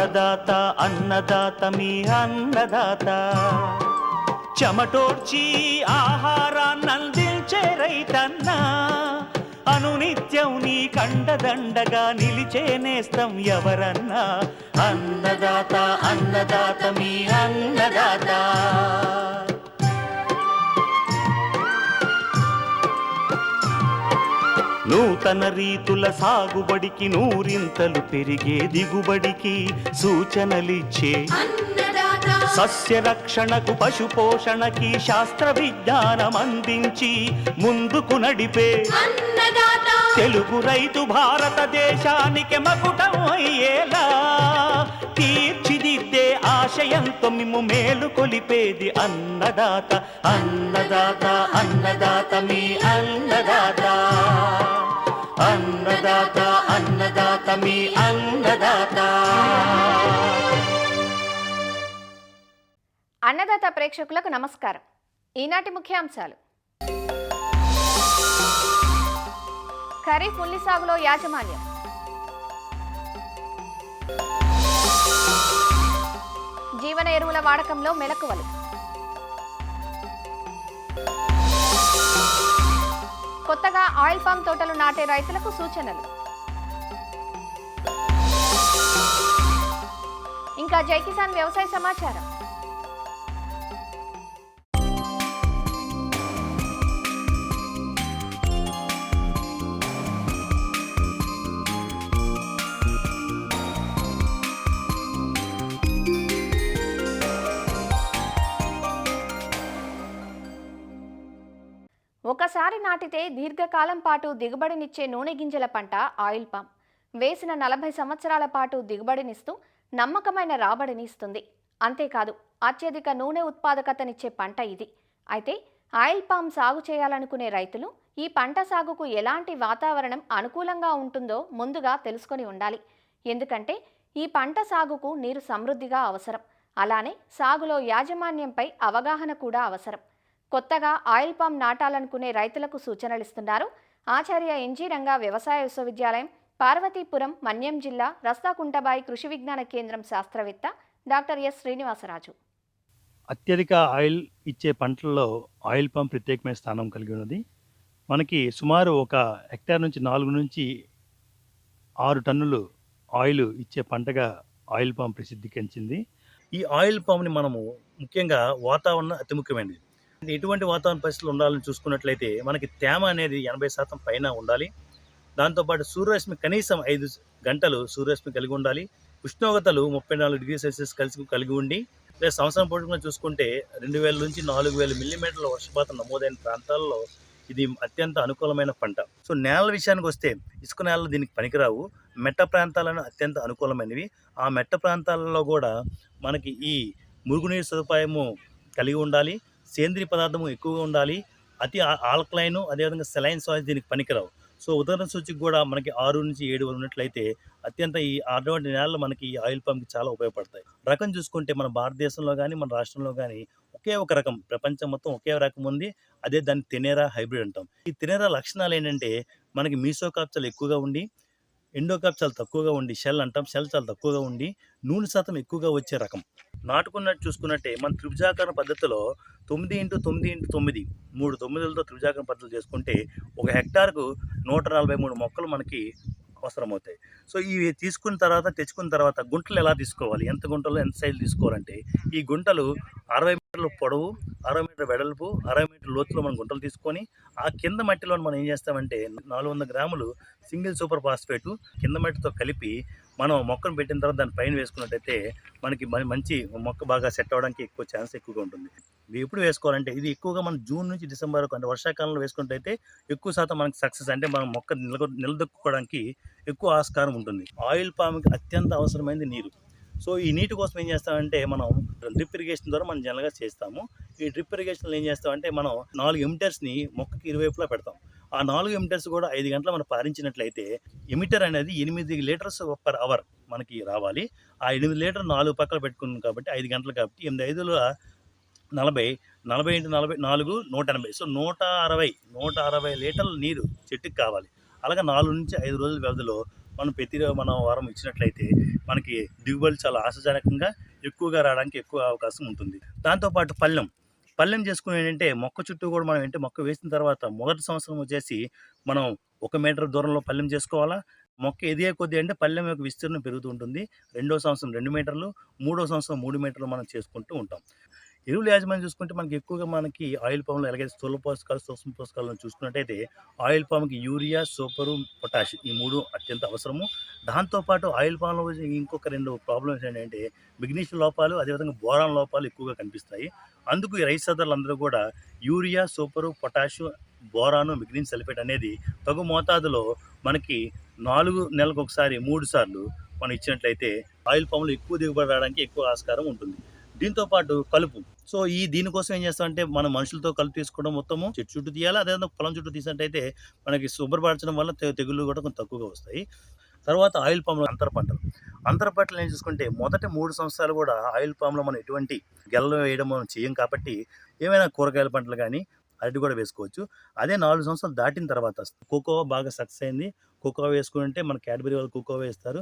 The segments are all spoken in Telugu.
అన్నదాత అన్నదాత మీ అన్నదాత చెమటోడ్చి ఆహారాన్నందించే రైతన్న అనునిత్యం నీ కండదండగా నిలిచే నేస్తం ఎవరన్నా అన్నదాత అన్నదాత మీ అన్నదాత. నూతన రీతుల సాగుబడికి నూరింతలు పెరిగే దిగుబడికి సూచనలిచ్చే సస్య రక్షణకు పశు పోషణకి శాస్త్ర విజ్ఞానం అందించి ముందుకు నడిపే తెలుగు రైతు భారతదేశానికి మకుటం అయ్యేలా తీర్చిదిద్దే ఆశయంతో మిమ్ము మేలు కొలిపేది అన్నదాత అన్నదాత అన్నదాత మీ అన్నదాత అన్నదాత అన్నదాత మీ అన్నదాత. అన్నదాత ప్రేక్షకులకు నమస్కారం. ఈనాటి ముఖ్యాంశాలు: ఖరీఫ్ ఉల్లి సాగులో యాజమాన్యం, జీవన ఎరువుల వాడకంలో మెలకువలు, కొత్తగా ఆయిల్ పామ్ తోటలు నాటే రైతులకు సూచనలు, ఇంకా జై కిసాన్ వ్యవసాయ సమాచారం. ఒకసారి నాటితే దీర్ఘకాలం పాటు దిగుబడినిచ్చే నూనె గింజల పంట ఆయిల్ పామ్. వేసిన 40 సంవత్సరాల పాటు దిగుబడినిస్తూ నమ్మకమైన రాబడిని ఇస్తుంది. అంతేకాదు, అత్యధిక నూనె ఉత్పాదకతనిచ్చే పంట ఇది. అయితే ఆయిల్ పామ్ సాగు చేయాలనుకునే రైతులు ఈ పంట సాగుకు ఎలాంటి వాతావరణం అనుకూలంగా ఉంటుందో ముందుగా తెలుసుకొని ఉండాలి. ఎందుకంటే ఈ పంట సాగుకు నీరు సమృద్ధిగా అవసరం. అలానే సాగులో యాజమాన్యంపై అవగాహన కూడా అవసరం. కొత్తగా ఆయిల్ పామ్ నాటాలనుకునే రైతులకు సూచనలిస్తున్నారు ఆచార్య ఎన్జీ రంగా వ్యవసాయ విశ్వవిద్యాలయం, పార్వతీపురం, మన్యం జిల్లా రస్తాకుంటబాయి కృషి విజ్ఞాన కేంద్రం శాస్త్రవేత్త డాక్టర్ ఎస్ శ్రీనివాసరాజు. అత్యధిక ఆయిల్ ఇచ్చే పంటల్లో ఆయిల్ పామ్ ప్రత్యేకమైన స్థానం కలిగి ఉన్నది. మనకి సుమారు ఒక హెక్టార్ నుంచి 4 నుంచి 6 టన్నులు ఆయిల్ ఇచ్చే పంటగా ఆయిల్ పామ్ ప్రసిద్ధికించింది. ఈ ఆయిల్ పామ్ని మనము ముఖ్యంగా వాతావరణం అతి ముఖ్యమైనది. ఎటువంటి వాతావరణ పరిస్థితులు ఉండాలని చూసుకున్నట్లయితే మనకి తేమ అనేది 80% పైన ఉండాలి. దాంతోపాటు సూర్యరశ్మి కనీసం 5 గంటలు సూర్యరశ్మి కలిగి ఉండాలి. ఉష్ణోగ్రతలు 34 డిగ్రీ సెల్సియస్ కలిగి ఉండి, లేదా సంవత్సరం పొడుగునా చూసుకుంటే 2000 నుంచి 4000 మిల్లీమీటర్ల వర్షపాతం నమోదైన ప్రాంతాల్లో ఇది అత్యంత అనుకూలమైన పంట. సో నేల విషయానికి వస్తే ఇసుక నేలలు దీనికి పనికిరావు. మెట్ట ప్రాంతాలను అత్యంత అనుకూలమైనవి. ఆ మెట్ట ప్రాంతాలలో కూడా మనకి ఈ మురుగునీరు సదుపాయము కలిగి ఉండాలి. సేంద్రీయ పదార్థము ఎక్కువగా ఉండాలి. అతి ఆల్కలైన్, అదేవిధంగా సెలైన్ సాయిల్స్ దీనికి పనికిరావు. సో ఉదాహరణ సూచికి కూడా మనకి 6 నుంచి 7 ఉన్నట్లయితే అత్యంత ఈ అటువంటి నేలలు మనకి ఈ ఆయిల్ పామ్కి చాలా ఉపయోగపడతాయి. రకం చూసుకుంటే మన భారతదేశంలో కానీ మన రాష్ట్రంలో కానీ ఒకే ఒక రకం, ప్రపంచం మొత్తం ఒకే రకం ఉంది. అదే దాన్ని తెనేరా హైబ్రిడ్ అంటాం. ఈ తెనేరా లక్షణాలు ఏంటంటే మనకి మీసోకాప్చలు ఎక్కువగా ఉండి, ఎండోకాప్ చాలా తక్కువగా ఉండి, షెల్ అంటాం, షెల్ చాలా తక్కువగా ఉండి నూనె శాతం ఎక్కువగా వచ్చే రకం. నాటుకున్నట్టు చూసుకున్నట్టే మన త్రిభుజాకరణ పద్ధతిలో 9x9x9 3 9లతో త్రిభుజాకరణ పద్ధతులు చేసుకుంటే ఒక హెక్టార్కు 143 మొక్కలు మనకి అవసరమవుతాయి. సో ఇవి తెచ్చుకున్న తర్వాత గుంటలు ఎలా తీసుకోవాలి, ఎంత గుంటలు ఎంత సైజు తీసుకోవాలంటే ఈ గుంటలు 60 మీటర్ల పొడవు, 60 మీటర్ల వెడల్పు, 60 మీటర్ల లోతులో మనం గుంటలు తీసుకొని ఆ కింద మట్టిలో మనం ఏం చేస్తామంటే 400 గ్రాములు సింగిల్ సూపర్ ఫాస్ఫేటు కింద మట్టితో కలిపి మనం మొక్కను పెట్టిన తర్వాత దాని పైన వేసుకున్నట్టయితే మనకి మంచి మొక్క బాగా సెట్ అవ్వడానికి ఎక్కువ ఛాన్స్ ఎక్కువగా ఉంటుంది. ఇవి ఎప్పుడు వేసుకోవాలంటే ఇది ఎక్కువగా మనం జూన్ నుంచి డిసెంబర్ వరకు, అంటే వర్షాకాలంలో వేసుకున్నట్టయితే ఎక్కువ శాతం మనకి సక్సెస్, అంటే మనం మొక్క నిలదొక్కుకోవడానికి ఎక్కువ ఆస్కారం ఉంటుంది. ఆయిల్ పామ్కి అత్యంత అవసరమైనది నీరు. సో ఈ నీటి కోసం ఏం చేస్తామంటే మనం డ్రిప్ ఇరిగేషన్ ద్వారా మనం జనరల్గా చేస్తాము. ఈ డ్రిప్ ఇరిగేషన్లో ఏం చేస్తామంటే మనం 4 ఎమిటర్స్ని మొక్కకి ఇరువైపులా పెడతాం. ఆ 4 ఎమిటర్స్ కూడా 5 గంటలు మనం పారించినట్లయితే ఎమిటర్ అనేది 8 లీటర్స్ పర్ అవర్ మనకి రావాలి. ఆ 8 లీటర్ 4 పక్కన పెట్టుకున్నాం కాబట్టి 5 గంటలు కాబట్టి 8 5 40, 40 × 4 180. సో 160 లీటర్ల నీరు చెట్టుకి కావాలి. అలాగే 4 నుంచి 5 రోజుల వ్యవధిలో మనం మనం వారం ఇచ్చినట్లయితే మనకి దిగుబడి చాలా ఆశాజనకంగా ఎక్కువగా రావడానికి ఎక్కువ అవకాశం ఉంటుంది. దాంతోపాటు పళ్ళెం చేసుకుని ఏంటంటే మొక్క చుట్టూ కూడా మనం ఏంటంటే మొక్క వేసిన తర్వాత మొదటి సంవత్సరం వచ్చేసి మనం 1 మీటర్ దూరంలో పళ్ళెం చేసుకోవాలా. మొక్క ఎదిగే కొద్దీ అంటే పళ్ళెం యొక్క విస్తీర్ణం పెరుగుతూ ఉంటుంది. రెండో సంవత్సరం 2 మీటర్లు, మూడో సంవత్సరం 3 మీటర్లు మనం చేసుకుంటూ ఉంటాం. ఎరువుల యాజమాన్యం చూసుకుంటే మనకి ఎక్కువగా ఆయిల్ పామ్‌లో ఎలాగైతే స్థూల పోషకాలు, సూక్ష్మ పోషకాలను చూసుకున్నట్టయితే ఆయిల్ పామ్‌కి యూరియా, సూపరు, పొటాష్ ఈ 3 అత్యంత అవసరము. దాంతోపాటు ఆయిల్ పామ్‌లో ఇంకొక 2 ప్రాబ్లమ్స్ ఏంటంటే మెగ్నీషియం లోపాలు, అదేవిధంగా బోరాన్ లోపాలు ఎక్కువగా కనిపిస్తాయి. అందుకు ఈ రైతు సోదరులందరూ కూడా urea, super, potash, boron, magnesium sulphate అనేది తగు మోతాదులో మనకి 4 నెలలకు ఒకసారి 3 సార్లు మనం ఇచ్చినట్లయితే ఆయిల్ పామ్‌లో ఎక్కువ దిగుబడి రావడానికి ఎక్కువ ఆస్కారం ఉంటుంది. దీంతో పాటు కలుపు. సో దీనికోసం ఏం చేస్తామంటే మనం మనుషులతో కలుపు తీసుకోవడం మొత్తము చెట్టు చుట్టూ తీయాలి. అదేవిధంగా పొలం చుట్టూ తీసినట్టయితే మనకి శుభ్రపరచడం వల్ల తెగుళ్ళు కూడా కొంచెం తక్కువగా వస్తాయి. తర్వాత ఆయిల్ పామ్‌లో అంతర పంటలు ఏం చూసుకుంటే మొదటి 3 సంవత్సరాలు కూడా ఆయిల్ పామ్‌లో మనం ఎటువంటి గెలలు వేయడం మనం చేయం కాబట్టి ఏమైనా కూరగాయల పంటలు కానీ అరటి కూడా వేసుకోవచ్చు. అదే 4 సంవత్సరాలు దాటిన తర్వాత కోకోవా బాగా సక్సెస్ అయింది. కోకోవా వేసుకుంటే మన క్యాడ్బరీ వాళ్ళు కోకోవా వేస్తారు.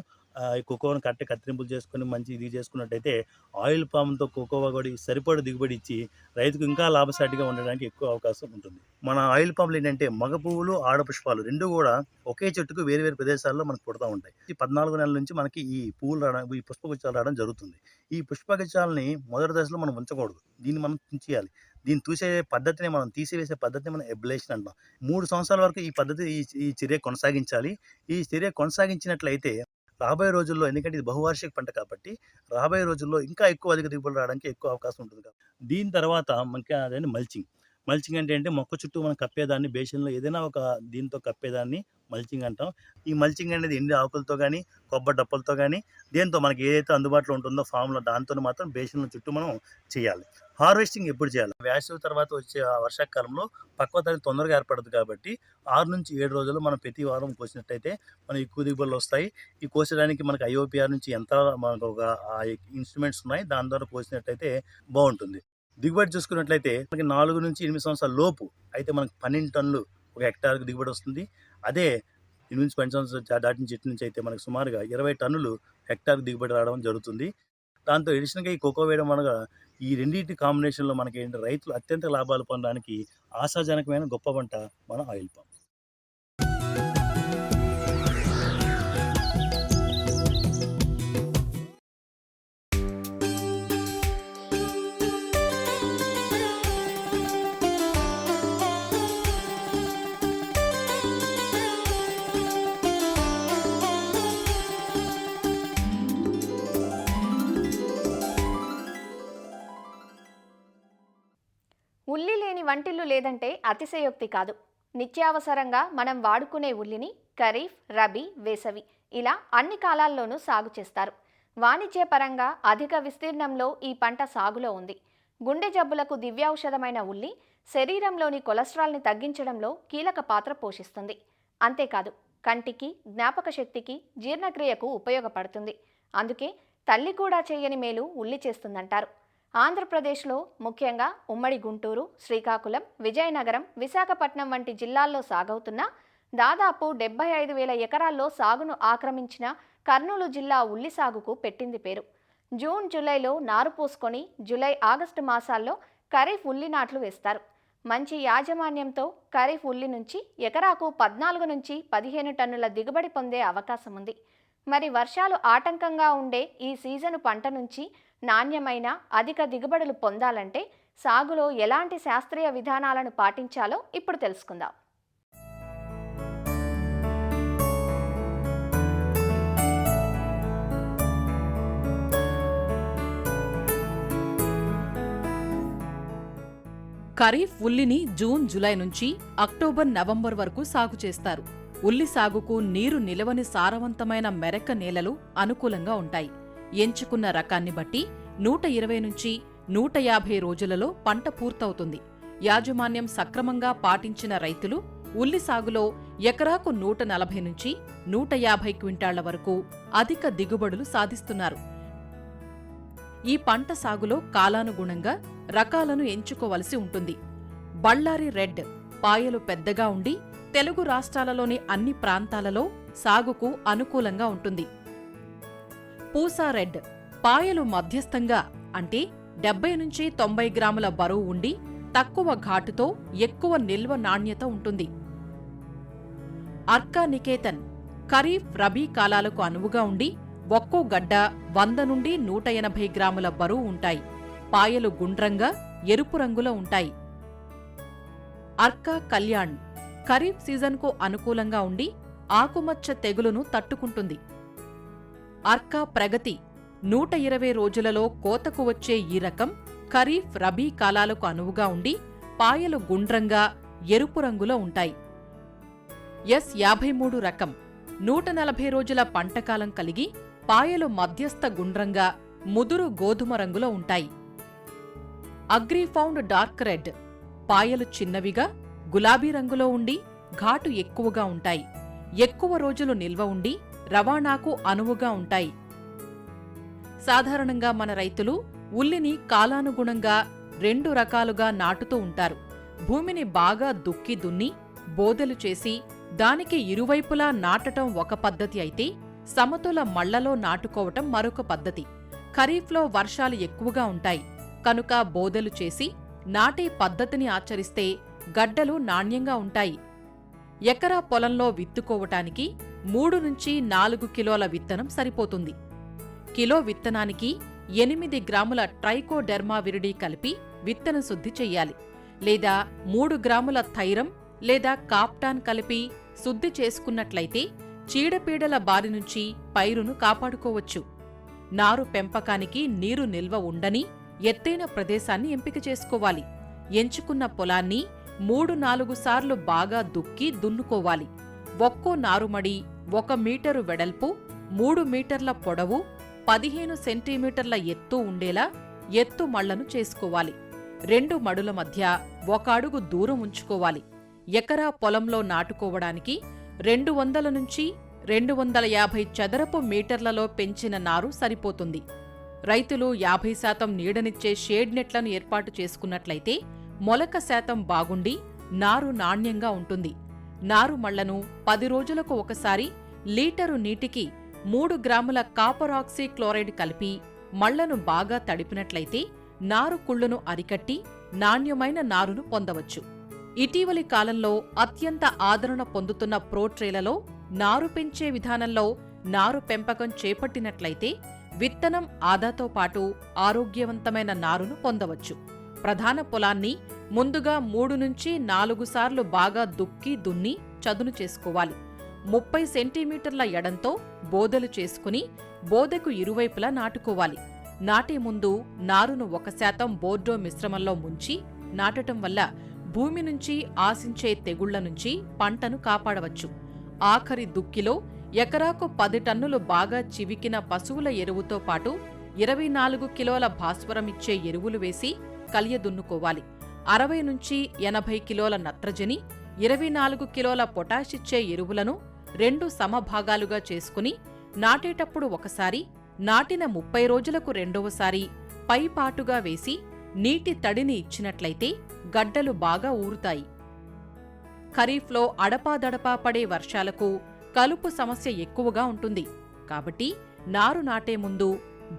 ఈ కోకోవాని కరెక్ట్‌గా కత్తిరింపులు చేసుకొని మంచి ఇది చేసుకున్నట్టయితే ఆయిల్ పామ్‌తో కోకోవా కూడా సరిపడ దిగుబడి ఇచ్చి రైతుకు ఇంకా లాభసాటిగా ఉండడానికి ఎక్కువ అవకాశం ఉంటుంది. మన ఆయిల్ పామ్‌లు ఏంటంటే మగ పువ్వులు, ఆడ పుష్పాలు 2 కూడా ఒకే చెట్టుకు వేరు వేరు ప్రదేశాల్లో మనకు పుడతా ఉంటాయి. ఈ 14 నెలల నుంచి మనకి ఈ పువ్వులు రావడం, ఈ పుష్పగుచ్చాలు రావడం జరుగుతుంది. ఈ పుష్పగుచ్చాలని మొదటి దశలో మనం ఉంచకూడదు. దీన్ని మనం తుంచేయాలి. దీన్ని తీసివేసే పద్ధతిని మనం ఎబ్లేషన్ అంటాం. 3 సంవత్సరాల వరకు ఈ పద్ధతి ఈ చర్య కొనసాగించాలి. ఈ చర్య కొనసాగించినట్లయితే రాబోయే రోజుల్లో, ఎందుకంటే ఇది బహువార్షిక పంట కాబట్టి రాబోయే రోజుల్లో ఇంకా అధిక దిగుబడులు రావడానికి ఎక్కువ అవకాశం ఉంటుంది. దీని తర్వాత మనకి అదేంటి మల్చింగ్ అంటే మొక్క చుట్టూ మనం కప్పేదాన్ని బేసిన్లో ఏదైనా ఒక దీంతో కప్పేదాన్ని మల్చింగ్ అంటాం. ఈ మల్చింగ్ అనేది ఎండి ఆకులతో కానీ, కొబ్బరి డప్పలతో కానీ, దేంతో మనకి ఏదైతే అందుబాటులో ఉంటుందో ఫామ్లో దాంతో మాత్రం బేసిన్ల చుట్టూ మనం చేయాలి. హార్వెస్టింగ్ ఎప్పుడు చేయాలి? వేసవి తర్వాత వచ్చే వర్షాకాలంలో పక్వత తొందరగా ఏర్పడదు కాబట్టి 6 నుంచి 7 రోజులు మనం ప్రతి వారం కోసినట్టయితే మనకి ఎక్కువ దిగుబడులు వస్తాయి. ఈ కోసడానికి మనకి IOPR నుంచి మనకు ఒక ఇన్స్ట్రుమెంట్స్ ఉన్నాయి. దాని ద్వారా కోసినట్టయితే బాగుంటుంది. దిగుబడి చూసుకున్నట్లయితే మనకి 4 నుంచి 8 సంవత్సరాల లోపు అయితే మనకి 12 టన్నులు ఒక హెక్టార్కి దిగుబడి వస్తుంది. అదే 8 నుంచి 12 సంవత్సరాలు దాటిన చెట్టు నుంచి అయితే మనకి సుమారుగా 20 టన్నులు హెక్టార్కి దిగుబడి రావడం జరుగుతుంది. దాంతో ఎడిషనల్గా ఈ కోకో వేయడం వల్ల ఈ రెండింటి కాంబినేషన్లో మనకి ఏంటంటే రైతులు అత్యంత లాభాలు పొందడానికి ఆశాజనకమైన గొప్ప పంట మన ఆయిల్ పామ్. ఉల్లి లేని వంటిల్లు లేదంటే అతిశయోక్తి కాదు. నిత్యావసరంగా మనం వాడుకునే ఉల్లిని ఖరీఫ్, రబీ, వేసవి ఇలా అన్ని కాలాల్లోనూ సాగు చేస్తారు. వాణిజ్యపరంగా అధిక విస్తీర్ణంలో ఈ పంట సాగులో ఉంది. గుండె జబ్బులకు దివ్యౌషధమైన ఉల్లి శరీరంలోని కొలెస్ట్రాల్ని తగ్గించడంలో కీలక పాత్ర పోషిస్తుంది. అంతేకాదు కంటికి, జ్ఞాపక శక్తికి, జీర్ణక్రియకు ఉపయోగపడుతుంది. అందుకే తల్లి కూడా చేయని మేలు ఉల్లి చేస్తుందంటారు. ఆంధ్రప్రదేశ్లో ముఖ్యంగా ఉమ్మడి గుంటూరు, శ్రీకాకుళం, విజయనగరం, విశాఖపట్నం వంటి జిల్లాల్లో సాగవుతున్న దాదాపు 75,000 ఎకరాల్లో సాగును ఆక్రమించిన కర్నూలు జిల్లా ఉల్లి సాగుకు పెట్టింది పేరు. జూన్, జూలైలో నారు పోసుకొని జూలై, ఆగస్టు మాసాల్లో ఖరీఫ్ ఉల్లి నాట్లు వేస్తారు. మంచి యాజమాన్యంతో ఖరీఫ్ ఉల్లి నుంచి ఎకరాకు 14 నుంచి 15 టన్నుల దిగుబడి పొందే అవకాశం ఉంది. మరి వర్షాలు ఆటంకంగా ఉండే ఈ సీజను పంట నుంచి నాణ్యమైన అధిక దిగుబడులు పొందాలంటే సాగులో ఎలాంటి శాస్త్రీయ విధానాలను పాటించాలో ఇప్పుడు తెలుసుకుందాం. ఖరీఫ్ ఉల్లిని జూన్, జూలై నుంచి అక్టోబర్, నవంబర్ వరకు సాగు చేస్తారు. ఉల్లి సాగుకు నీరు నిలవని సారవంతమైన మెరక నేలలు అనుకూలంగా ఉంటాయి. ఎంచుకున్న రకాన్ని బట్టి 120 నుంచి 150 రోజులలో పంట పూర్తవుతుంది. యాజమాన్యం సక్రమంగా పాటించిన రైతులు ఉల్లి సాగులో ఎకరాకు 140 నుంచి 150 క్వింటాళ్ల వరకు అధిక దిగుబడులు సాధిస్తున్నారు. ఈ పంట సాగులో కాలానుగుణంగా రకాలను ఎంచుకోవలసి ఉంటుంది. బళ్ళారి రెడ్ పాయలు పెద్దగా ఉండి తెలుగు రాష్ట్రాలలోని అన్ని ప్రాంతాలలో సాగుకు అనుకూలంగా ఉంటుంది. పూసా రెడ్ పాయలు మధ్యస్థంగా అంటే 70 నుంచి 90 గ్రాముల బరువు ఉండి తక్కువ ఘాటుతో ఎక్కువ నిల్వ నాణ్యత ఉంటుంది. అర్కా నికేతన్ ఖరీఫ్ రబీ కాలాలకు అనువుగా ఉండి ఒక్కో గడ్డ 100 నుండి 180 గ్రాముల బరువు ఉంటాయి. పాయలు గుండ్రంగా ఎరుపు రంగులో ఉంటాయి. అర్కా కళ్యాణ్ ఖరీఫ్ సీజన్కు అనుకూలంగా ఉండి ఆకుమచ్చ తెగులును తట్టుకుంటుంది. అర్కా ప్రగతి 120 రోజులలో కోతకు వచ్చే ఈ రకం ఖరీఫ్ రబీ కాలాలకు అనువుగా ఉండి పాయలు గుండ్రంగా ఎరుపు రంగులో ఉంటాయి. S53 రకం 140 రోజుల పంటకాలం కలిగి పాయలు మధ్యస్థ గుండ్రంగా ముదురు గోధుమ రంగులో ఉంటాయి. అగ్రిఫౌండ్ డార్క్ రెడ్ పాయలు చిన్నవిగా గులాబీ రంగులో ఉండి ఘాటు ఎక్కువగా ఉంటాయి. ఎక్కువ రోజులు నిల్వ ఉండి రవాణాకు అనువుగా ఉంటాయి. సాధారణంగా మన రైతులు ఉల్లిని కాలానుగుణంగా 2 రకాలుగా నాటుతూ ఉంటారు. భూమిని బాగా దుక్కి దున్ని బోదెలు చేసి దానికి ఇరువైపులా నాటటం ఒక పద్ధతి అయితే సమతుల మళ్లలో నాటుకోవటం మరొక పద్ధతి. ఖరీఫ్లో వర్షాలు ఎక్కువగా ఉంటాయి కనుక బోదెలు చేసి నాటే పద్ధతిని ఆచరిస్తే గడ్డలు నాణ్యంగా ఉంటాయి. ఎకరా పొలంలో విత్తుకోవటానికి 3 నుంచి 4 కిలోల విత్తనం సరిపోతుంది. కిలో విత్తనానికి 8 గ్రాముల ట్రైకోడెర్మా విరిడి కలిపి విత్తన శుద్ధి చెయ్యాలి. లేదా 3 గ్రాముల థైరం లేదా కాప్టాన్ కలిపి శుద్ధి చేసుకున్నట్లయితే చీడపీడల బారి నుంచి పైరును కాపాడుకోవచ్చు. నారు పెంపకానికి నీరు నిల్వ ఉండని ఎత్తైన ప్రదేశాన్ని ఎంపిక చేసుకోవాలి. ఎంచుకున్న పొలాన్ని 3-4 సార్లు బాగా దుక్కి దున్నుకోవాలి. ఒక్కో నారుమడి 1 మీటరు వెడల్పు, 3 మీటర్ల పొడవు, 15 సెంటీమీటర్ల ఎత్తు ఉండేలా ఎత్తు మళ్లను చేసుకోవాలి. 2 మడుల మధ్య 1 అడుగు దూరం ఉంచుకోవాలి. ఎకరా పొలంలో నాటుకోవడానికి 200 నుంచి 250 చదరపు మీటర్లలో పెంచిన నారు సరిపోతుంది. రైతులు 50% నీడనిచ్చే షేడ్ నెట్లను ఏర్పాటు చేసుకున్నట్లయితే మొలక శాతం బాగుండి నారు నాణ్యంగా ఉంటుంది. నారు మళ్లను 10 రోజులకు ఒకసారి లీటరు నీటికి 3 గ్రాముల కాపర్ ఆక్సీ క్లోరైడ్ కలిపి మళ్లను బాగా తడిపినట్లయితే నారు కుళ్ళును అరికట్టి నాణ్యమైన నారును పొందవచ్చు. ఇటీవలి కాలంలో అత్యంత ఆదరణ పొందుతున్న ప్రోట్రేలలో నారు పెంచే విధానంలో నారు పెంపకం చేపట్టినట్లయితే విత్తనం ఆదాతో పాటు ఆరోగ్యవంతమైన నారును పొందవచ్చు. ప్రధాన పొలాన్ని ముందుగా 3 నుంచి 4 సార్లు బాగా దుక్కి దున్ని చదును చేసుకోవాలి. 30 సెంటీమీటర్ల ఎడంతో బోదెలు చేసుకుని బోదెకు ఇరువైపులా నాటుకోవాలి. నాటే ముందు నారును 1% బోర్డో మిశ్రమంలో ముంచి నాటటం వల్ల భూమి నుంచి ఆశించే తెగుళ్ల నుంచి పంటను కాపాడవచ్చు. ఆఖరి దుక్కిలో ఎకరాకు 10 టన్నులు బాగా చివికిన పశువుల ఎరువుతో పాటు 24 కిలోల భాస్వరం ఇచ్చే ఎరువులు వేసి కలియదున్నుకోవాలి. 60 నుంచి 80 కిలోల నత్రజని, 24 కిలోల పొటాషిచ్చే ఎరువులను 2 సమభాగాలుగా చేసుకుని నాటేటప్పుడు ఒకసారి, నాటిన 30 రోజులకు రెండవసారి పైపాటుగా వేసి నీటి తడిని ఇచ్చినట్లయితే గడ్డలు బాగా ఊరుతాయి. ఖరీఫ్లో అడపాదడపా పడే వర్షాలకు కలుపు సమస్య ఎక్కువగా ఉంటుంది. కాబట్టి నారు నాటే ముందు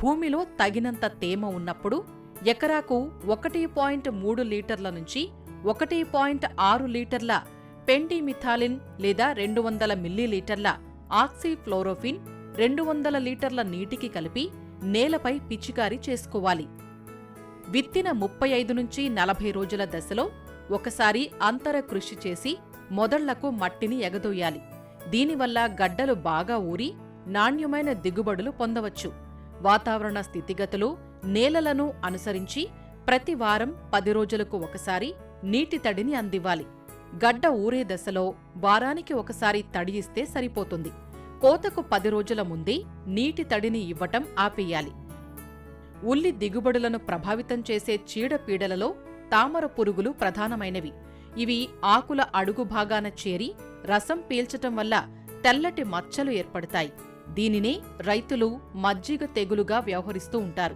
భూమిలో తగినంత తేమ ఉన్నప్పుడు ఎకరాకు 1.3 లీటర్ల నుంచి 1.6 లీటర్ల పెండిమిథాలిన్ లేదా 200 మిల్లీలీటర్ల ఆక్సీఫ్లోరోఫిన్ 200 లీటర్ల నీటికి కలిపి నేలపై పిచికారీ చేసుకోవాలి. విత్తిన 35 నుంచి 40 రోజుల దశలో ఒకసారి అంతర కృషి చేసి మొదళ్లకు మట్టిని ఎగదొయ్యాలి. దీనివల్ల గడ్డలు బాగా ఊరి నాణ్యమైన దిగుబడులు పొందవచ్చు. వాతావరణ స్థితిగతులు, నేలలను అనుసరించి ప్రతి వారం 10 రోజులకు ఒకసారి నీటి తడిని అందివ్వాలి. గడ్డ ఊరే దశలో వారానికి ఒకసారి తడి ఇస్తే సరిపోతుంది. కోతకు 10 రోజుల ముందే నీటి తడిని ఇవ్వటం ఆపేయాలి. ఉల్లి దిగుబడులను ప్రభావితం చేసే చీడపీడలలో తామర పురుగులు ప్రధానమైనవి. ఇవి ఆకుల అడుగు భాగాన చేరి రసం పీల్చటం వల్ల తెల్లటి మచ్చలు ఏర్పడతాయి. దీనినే రైతులు మజ్జిగ తెగులుగా వ్యవహరిస్తూ ఉంటారు.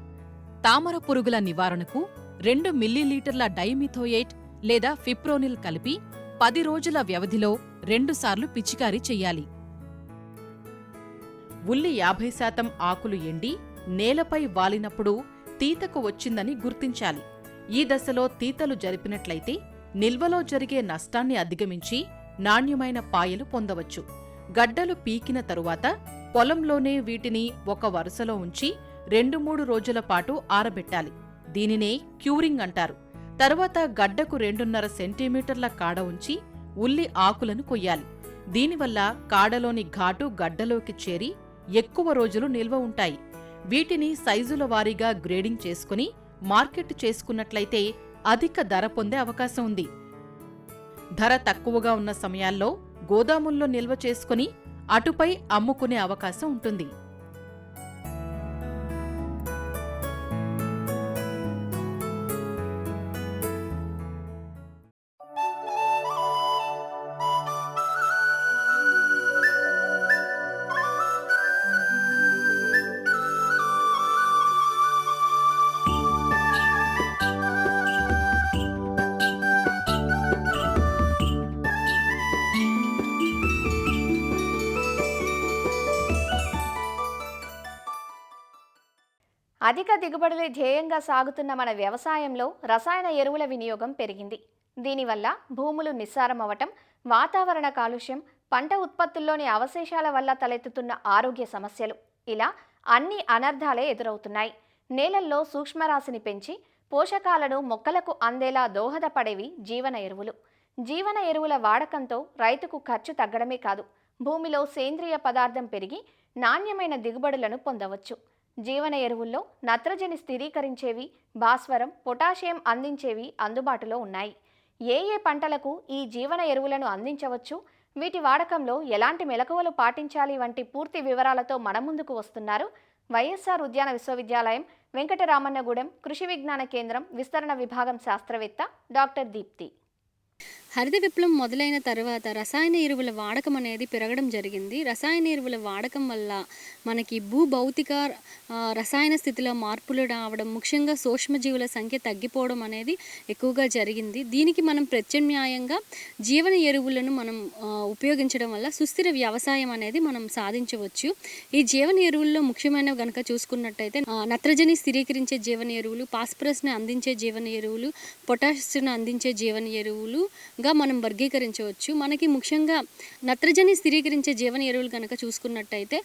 తామర పురుగుల నివారణకు 2 మిల్లీలీటర్ల డైమిథోయేట్ లేదా ఫిప్రోనిల్ కలిపి 10 రోజుల వ్యవధిలో 2 సార్లు పిచికారీ చెయ్యాలి. ఉల్లి 50% ఆకులు ఎండి నేలపై వాలినప్పుడు తీతకు వచ్చిందని గుర్తించాలి. ఈ దశలో తీతలు జరిపినట్లయితే నిల్వలో జరిగే నష్టాన్ని అధిగమించి నాణ్యమైన పాయలు పొందవచ్చు. గడ్డలు పీకిన తరువాత పొలంలోనే వీటిని ఒక వరుసలో ఉంచి 2-3 రోజుల పాటు ఆరబెట్టాలి. దీనినే క్యూరింగ్ అంటారు. తరువాత గడ్డకు 2.5 సెంటీమీటర్ల కాడ ఉంచి ఉల్లి ఆకులను కొయ్యాలి. దీనివల్ల కాడలోని ఘాటు గడ్డలోకి చేరి ఎక్కువ రోజులు నిల్వ ఉంటాయి. వీటిని సైజుల వారీగా గ్రేడింగ్ చేసుకుని మార్కెట్ చేసుకున్నట్లయితే అధిక ధర పొందే అవకాశం ఉంది. ధర తక్కువగా ఉన్న సమయాల్లో గోదాముల్లో నిల్వ చేసుకుని అటుపై అమ్ముకునే అవకాశం ఉంటుంది. అధిక దిగుబడులే ధ్యేయంగా సాగుతున్న మన వ్యవసాయంలో రసాయన ఎరువుల వినియోగం పెరిగింది. దీనివల్ల భూములు నిస్సారం అవ్వటం, వాతావరణ కాలుష్యం, పంట ఉత్పత్తుల్లోని అవశేషాల వల్ల తలెత్తుతున్న ఆరోగ్య సమస్యలు, ఇలా అన్ని అనర్థాలే ఎదురవుతున్నాయి. నేలల్లో సూక్ష్మరాశిని పెంచి పోషకాలను మొక్కలకు అందేలా దోహదపడేవి జీవన ఎరువులు. జీవన ఎరువుల వాడకంతో రైతుకు ఖర్చు తగ్గడమే కాదు, భూమిలో సేంద్రియ పదార్థం పెరిగి నాణ్యమైన దిగుబడులను పొందవచ్చు. జీవన ఎరువుల్లో నత్రజని స్థిరీకరించేవి, భాస్వరం, పొటాషియం అందించేవి అందుబాటులో ఉన్నాయి. ఏ ఏ పంటలకు ఈ జీవన ఎరువులను అందించవచ్చు, వీటి వాడకంలో ఎలాంటి మెలకువలు పాటించాలి వంటి పూర్తి వివరాలతో మన ముందుకు వస్తున్నారు వైఎస్ఆర్ ఉద్యాన విశ్వవిద్యాలయం వెంకటరామన్నగూడెం కృషి విజ్ఞాన కేంద్రం విస్తరణ విభాగం శాస్త్రవేత్త డాక్టర్ దీప్తి. హరిత విప్లవం మొదలైన తర్వాత రసాయన ఎరువుల వాడకం అనేది పెరగడం జరిగింది. రసాయన ఎరువుల వాడకం వల్ల మనకి భూభౌతిక రసాయన స్థితిలో మార్పులు రావడం, ముఖ్యంగా సూక్ష్మజీవుల సంఖ్య తగ్గిపోవడం అనేది ఎక్కువగా జరిగింది. దీనికి మనం ప్రత్యామ్నాయంగా జీవన ఎరువులను మనం ఉపయోగించడం వల్ల సుస్థిర వ్యవసాయం అనేది మనం సాధించవచ్చు. ఈ జీవన ఎరువుల్లో ముఖ్యమైనవి కనుక చూసుకున్నట్టయితే నత్రజని స్థిరీకరించే జీవన ఎరువులు, ఫాస్ఫరస్ని అందించే జీవన ఎరువులు, పొటాషియంను అందించే జీవన ఎరువులు గా మనం వర్గీకరించవచ్చు. మనకి ముఖ్యంగా నత్రజని స్థిరీకరించే జీవన ఎరువులు కనుక చూసుకున్నట్టయితే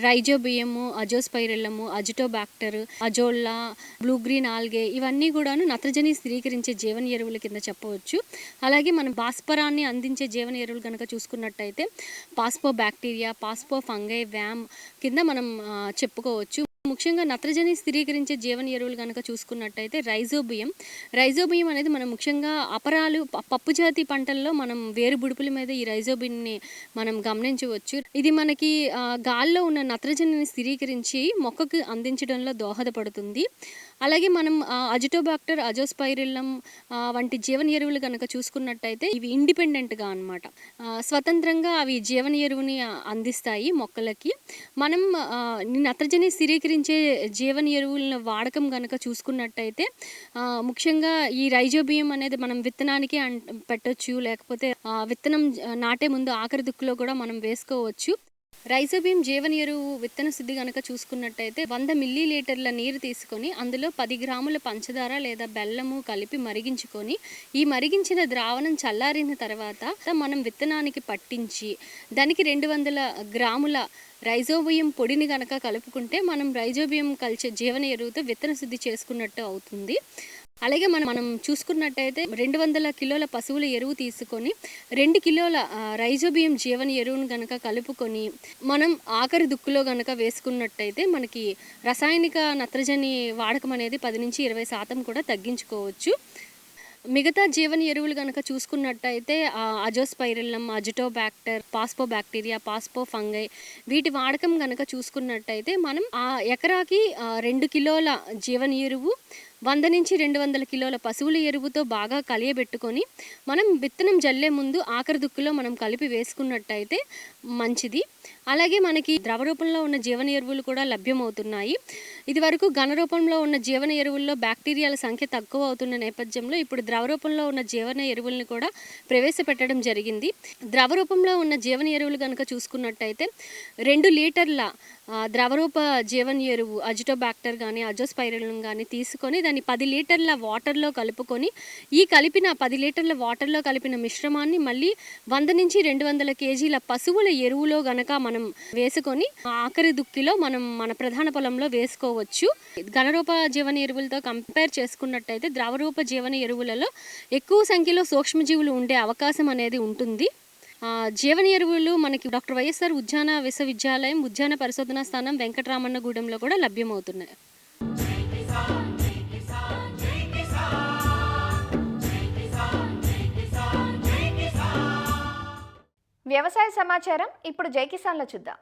rhizobium, Azospirillum, Azotobacter, azolla, blue green algae ఇవన్నీ కూడాను నత్రజని స్థిరీకరించే జీవన ఎరువుల కింద చెప్పవచ్చు. అలాగే మనం భాస్వరాన్ని అందించే జీవన ఎరువులు కనుక చూసుకున్నట్టయితే పాస్పో బ్యాక్టీరియా, పాస్పో ఫంగై, వ్యామ్ కింద మనం చెప్పుకోవచ్చు. ముఖ్యంగా నత్రజని స్థిరీకరించే జీవన ఎరువులు కనుక చూసుకున్నట్టయితే రైజోబియం అనేది మనం ముఖ్యంగా అపరాలు, పప్పు జాతి పంటల్లో మనం వేరు బుడుపుల మీద ఈ రైజోబియంని మనం గమనించవచ్చు. ఇది మనకి గాల్లో ఉన్న నత్రజనిని స్థిరీకరించి మొక్కకు అందించడంలో దోహదపడుతుంది. అలాగే మనం అజిటోబాక్టర్, అజోస్పైరిల్లం వంటి జీవన ఎరువులు కనుక చూసుకున్నట్టయితే ఇవి ఇండిపెండెంట్గా అన్నమాట, స్వతంత్రంగా అవి జీవన ఎరువుని అందిస్తాయి మొక్కలకి. మనం నత్రజని స్థిరీకరించే జీవన ఎరువుల వాడకం కనుక చూసుకున్నట్టయితే ముఖ్యంగా ఈ రైజోబియం అనేది మనం విత్తనానికి పెట్టొచ్చు, లేకపోతే విత్తనం నాటే ముందు ఆఖరి దుక్కులో కూడా మనం వేసుకోవచ్చు. రైజోబియం జీవన ఎరువు విత్తన శుద్ధి కనుక చూసుకున్నట్టయితే 100 మిల్లీలీటర్ల నీరు తీసుకొని అందులో 10 గ్రాముల పంచదార లేదా బెల్లము కలిపి మరిగించుకొని, ఈ మరిగించిన ద్రావణం చల్లారిన తర్వాత మనం విత్తనానికి పట్టించి దానికి 200 గ్రాముల రైజోబియం పొడిని కనుక కలుపుకుంటే మనం రైజోబియం కలిసే జీవన ఎరువుతో విత్తన శుద్ధి చేసుకున్నట్టు అవుతుంది. అలాగే మనం చూసుకున్నట్టయితే 200 కిలోల పశువుల ఎరువు తీసుకొని 2 కిలోల రైజోబియం జీవన ఎరువును కనుక కలుపుకొని మనం ఆఖరి దుక్కులో కనుక వేసుకున్నట్టయితే మనకి రసాయనిక నత్రజని వాడకం అనేది 10-20% కూడా తగ్గించుకోవచ్చు. మిగతా జీవన ఎరువులు కనుక చూసుకున్నట్టయితే azospirillum, Azotobacter, phospho bacteria, phospho fungi వీటి వాడకం కనుక చూసుకున్నట్టయితే మనం ఎకరాకి 2 కిలోల జీవన ఎరువు 100-200 కిలోల పశువుల ఎరువుతో బాగా కలియబెట్టుకొని మనం విత్తనం జల్లే ముందు ఆఖరి దుక్కులో మనం కలిపి వేసుకున్నట్టయితే మంచిది. అలాగే మనకి ద్రవ రూపంలో ఉన్న జీవన ఎరువులు కూడా లభ్యమవుతున్నాయి. ఇదివరకు ఘన రూపంలో ఉన్న జీవన ఎరువుల్లో బ్యాక్టీరియాల సంఖ్య తక్కువ అవుతున్న నేపథ్యంలో ఇప్పుడు ద్రవ రూపంలో ఉన్న జీవన ఎరువుల్ని కూడా ప్రవేశపెట్టడం జరిగింది. ద్రవ రూపంలో ఉన్న జీవన ఎరువులు కనుక చూసుకున్నట్టయితే 2 లీటర్ల ద్రవరూప జీవన ఎరువు అజిటోబాక్టర్ కానీ అజోస్పైరిలం కానీ తీసుకొని దాన్ని 10 లీటర్ల వాటర్లో కలుపుకొని ఈ కలిపిన 10 లీటర్ల వాటర్లో కలిపిన మిశ్రమాన్ని మళ్ళీ 100 నుంచి 200 కేజీల పశువుల ఎరువులో గనక మనం వేసుకొని ఆఖరి దుక్కిలో మనం మన ప్రధాన పొలంలో వేసుకోవచ్చు. ఘనరూప జీవన ఎరువులతో కంపేర్ చేసుకున్నట్టయితే ద్రవరూప జీవన ఎరువులలో ఎక్కువ సంఖ్యలో సూక్ష్మజీవులు ఉండే అవకాశం అనేది ఉంటుంది. జీవన ఎరువులు మనకి డాక్టర్ వైఎస్ఆర్ ఉద్యాన విశ్వవిద్యాలయం ఉద్యాన పరిశోధనా స్థానం వెంకటరామన్నగూడెంలో కూడా లభ్యమవుతున్నాయి. వ్యవసాయ సమాచారం ఇప్పుడు జై కిసాన్లో చూద్దాం.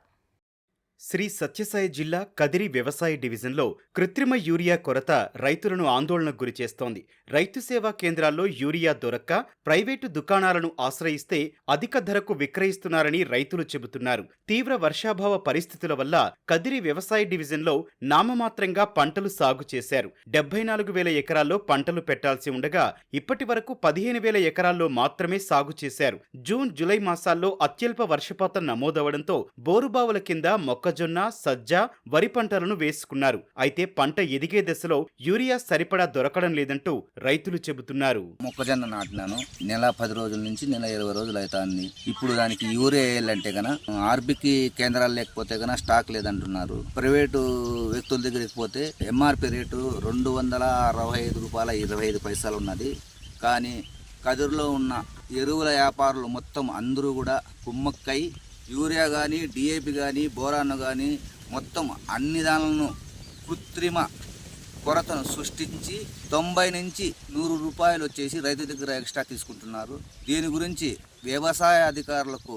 శ్రీ సత్యసాయి జిల్లా కదిరి వ్యవసాయ డివిజన్లో కృత్రిమ యూరియా కొరత రైతులను ఆందోళనకు గురిచేస్తోంది. రైతు సేవా కేంద్రాల్లో యూరియా దొరక్క ప్రైవేటు దుకాణాలను ఆశ్రయిస్తే అధిక ధరకు విక్రయిస్తున్నారని రైతులు చెబుతున్నారు. తీవ్ర వర్షాభావ పరిస్థితుల వల్ల కదిరి వ్యవసాయ డివిజన్లో నామమాత్రంగా పంటలు సాగు చేశారు. 74,000 ఎకరాల్లో పంటలు పెట్టాల్సి ఉండగా ఇప్పటి వరకు 15,000 ఎకరాల్లో మాత్రమే సాగు చేశారు. జూన్, జూలై మాసాల్లో అత్యల్ప వర్షపాతం నమోదవడంతో బోరుబావుల కింద మొక్కజొన్న, సజ్జ, వరి పంటలను వేసుకున్నారు. అయితే పంట ఎదిగే దశలో యూరియా సరిపడా దొరకడం లేదంటూ రైతులు చెబుతున్నారు. మొక్కజొన్న నాటినాను, నెల 10 రోజుల నుంచి నెల 20 రోజులు అవుతుంది. ఇప్పుడు దానికి యూరియా వేయాలంటే గన ఆర్బికి కేంద్రాలు లేకపోతే గన స్టాక్ లేదంటున్నారు. ప్రైవేటు వ్యక్తుల దగ్గరికి పోతే ఎంఆర్పి రేటు ₹265.25 ఉన్నది. కానీ కదిరిలో ఉన్న ఎరువుల వ్యాపారులు మొత్తం అందరూ కూడా కుమ్మక్కై యూరియా కానీ, డిఏపి కానీ, బోరాన్ కానీ మొత్తం అన్ని దానిలను కృత్రిమ కొరతను సృష్టించి 90 నుంచి 100 రూపాయలు వచ్చేసి రైతు దగ్గర ఎక్స్ట్రా తీసుకుంటున్నారు. దీని గురించి వ్యవసాయ అధికారులకు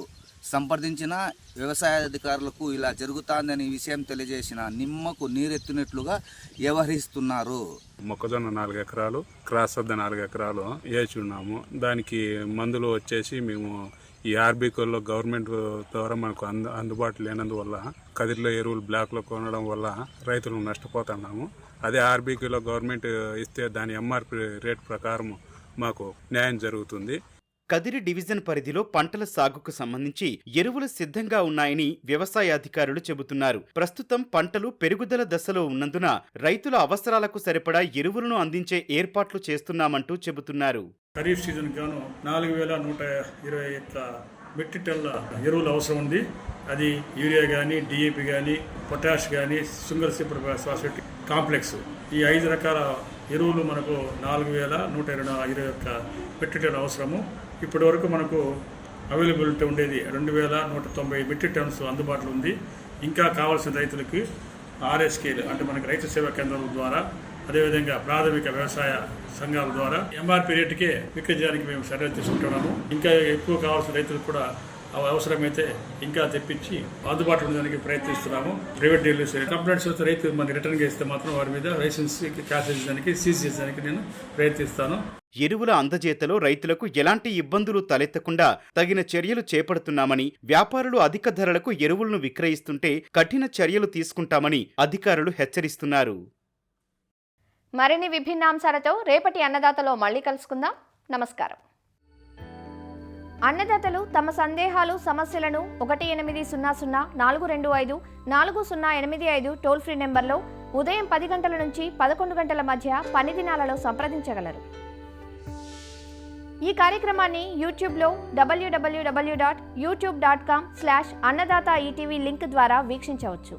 సంప్రదించిన వ్యవసాయ అధికారులకు ఇలా జరుగుతుందని విషయం తెలియజేసిన నిమ్మకు నీరెత్తినట్లుగా వ్యవహరిస్తున్నారు. మొక్కజొన్న 4 ఎకరాలు, క్రాస్ సద్ద 4 ఎకరాలు వేసి ఉన్నాము. దానికి మందులు వచ్చేసి మేము ఈ ఆర్బీకోల్లో గవర్నమెంట్ ద్వారా మనకు అందుబాటు లేనందువల్ల కదిరిలో ఎరువులు బ్లాక్లో కొనడం వల్ల రైతులు నష్టపోతున్నాము. అదే ఆర్బీకోలో గవర్నమెంట్ ఇస్తే దాని ఎంఆర్పి రేట్ ప్రకారం మాకు న్యాయం జరుగుతుంది. కదిరి డివిజన్ పరిధిలో పంటల సాగుకు సంబంధించి ఎరువులు సిద్ధంగా ఉన్నాయని వ్యవసాయ అధికారులు చెబుతున్నారు. ప్రస్తుతం పంటలు పెరుగుదల దశలో ఉన్నందున రైతుల అవసరాలకు సరిపడా ఎరువులను అందించే ఏర్పాట్లు చేస్తున్నామంటూ చెబుతున్నారు. ఖరీఫ్ సీజన్ గాను 4,121 మెట్రిక్ టన్నుల ఎరువులు అవసరం ఉంది. అది యూరియా కానీ, డిఏపి కానీ, పొటాష్ కానీ, సింగిల్ సూపర్ ఫాస్ఫేట్ కాంప్లెక్స్, ఈ 5 రకాల ఎరువులు మనకు 4,121 మెట్రిక్ టన్నులు అవసరము. ఇప్పటి వరకు మనకు అవైలబిలిటీ ఉండేది 2,190 మెట్రిక్ టన్స్ అందుబాటులో ఉంది. ఇంకా కావాల్సిన రైతులకి ఆర్ఎస్కేలు అంటే మనకి రైతు సేవా కేంద్రాల ద్వారా, అదేవిధంగా ప్రాథమిక వ్యవసాయ సంఘాల ద్వారా ఎంఆర్పి రేటుకే విక్రయించడానికి మేము చర్యలు తీసుకుంటున్నాము. ఇంకా ఎక్కువ కావాల్సిన రైతులకు కూడా అవసరమైతే ఇంకా తెప్పించి అందుబాటులో ఉండడానికి ప్రయత్నిస్తున్నాము. ప్రైవేట్ డీలర్స్ కంప్లైంట్స్ వస్తే రైతు మనకి రిటర్న్ చేస్తే మాత్రం వారి మీద లైసెన్స్ క్యాన్సిల్ చేయడానికి, సీజ్ చేయడానికి నేను ప్రయత్నిస్తాను. ఎరువుల అందజేతలో రైతులకు ఎలాంటి ఇబ్బందులు తలెత్తకుండా తగిన చర్యలు చేపడుతున్నామని, వ్యాపారులు అధిక ధరలకు ఎరువులను విక్రయిస్తుంటే కఠిన చర్యలు తీసుకుంటామని అధికారులు హెచ్చరిస్తున్నారు. మరిన్ని విభిన్న అంశాలతో రేపటి అన్నదాతలో మళ్ళీ కలుసుకుందాం. నమస్కారం. అన్నదాతలు తమ సందేహాలు, సమస్యలను 1800-425-4085 టోల్ ఫ్రీ నెంబర్లో ఉదయం 10 గంటల నుంచి 11 గంటల మధ్య పని దినాలలో సంప్రదించగలరు. ఈ కార్యక్రమాన్ని యూట్యూబ్లో www.youtube.com/annadaata ETV లింక్ ద్వారా వీక్షించవచ్చు.